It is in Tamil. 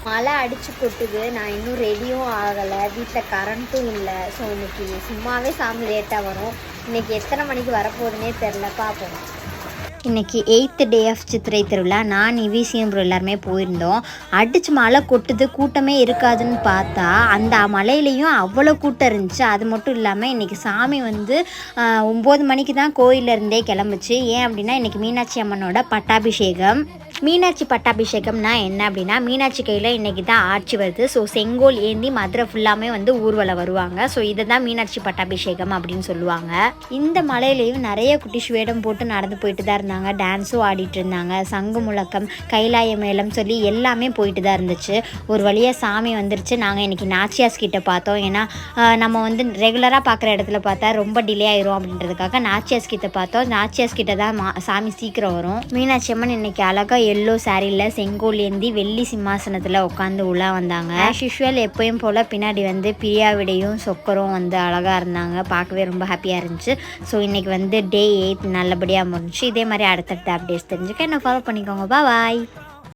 மழை அடிச்சு கொட்டுது. நான் இன்னும் ரெடியும் ஆகலை, வீட்டில் கரண்ட்டும் இல்லை. ஸோ இன்னைக்கு சும்மாவே சாமி லேட்டாக வரும். இன்னைக்கு எத்தனை மணிக்கு வரப்போகுதுன்னே தெரில, பார்ப்போம். இன்றைக்கி 8th டே ஆஃப் சித்திரை திருவிழா. நான் நிவிசியம் எல்லாருமே போயிருந்தோம். அடிச்சு மழை கொட்டுது, கூட்டமே இருக்காதுன்னு பார்த்தா அந்த மலையிலையும் அவ்வளோ கூட்டம் இருந்துச்சு. அது மட்டும் இல்லாமல் இன்றைக்கி சாமி வந்து 9 மணிக்கு தான் கோயிலேருந்தே கிளம்புச்சு. ஏன் அப்படின்னா இன்றைக்கி மீனாட்சி அம்மனோட பட்டாபிஷேகம். மீனாட்சி பட்டாபிஷேகம்னா என்ன அப்படின்னா, மீனாட்சி கையில் இன்றைக்கி தான் ஆட்சி வருது. ஸோ செங்கோல் ஏந்தி மதுரை ஃபுல்லாமே வந்து ஊர்வலம் வருவாங்க. ஸோ இதை தான் மீனாட்சி பட்டாபிஷேகம் அப்படின்னு சொல்லுவாங்க. இந்த மலையிலையும் நிறைய குட்டிஷ் வேடம் போட்டு நடந்து போயிட்டு தான் இருந்தாங்க. டான்ஸும் ஆடிட்டு இருந்தாங்க. சங்கு முழக்கம், கைலாய மேளம் சொல்லி எல்லாமே போயிட்டு தான் இருந்துச்சு. ஒரு வழியாக சாமி வந்துருச்சு. நாங்கள் இன்றைக்கி நாச்சியாஸ் கிட்ட பார்த்தோம். ஏன்னா நம்ம வந்து ரெகுலராக பார்க்குற இடத்துல பார்த்தா ரொம்ப டிலே ஆயிரும் அப்படின்றதுக்காக நாச்சியாஸ் கிட்ட பார்த்தோம். நாச்சியாஸ் கிட்ட தான் சாமி சீக்கிரம் வரும். மீனாட்சி அம்மன் இன்றைக்கி அழகாக எல்லோ சாரியில் செங்கோல் ஏந்தி வெள்ளி சிம்மாசனத்தில் உட்காந்து உள்ளே வந்தாங்க. ஆஸ் யூஷுவல் எப்பயும் போல் பின்னாடி வந்து பிரியாவிடையும் சொக்கரும் வந்து அழகாக இருந்தாங்க. பார்க்கவே ரொம்ப ஹாப்பியாக இருந்துச்சு. ஸோ இன்றைக்கி வந்து டே 8 நல்லபடியாக முடிஞ்சிச்சு. இதே மாதிரி அடுத்தடுத்த அப்டேட்ஸ் தெரிஞ்சுக்க என்ன ஃபாலோ பண்ணிக்கோங்க. பாய்.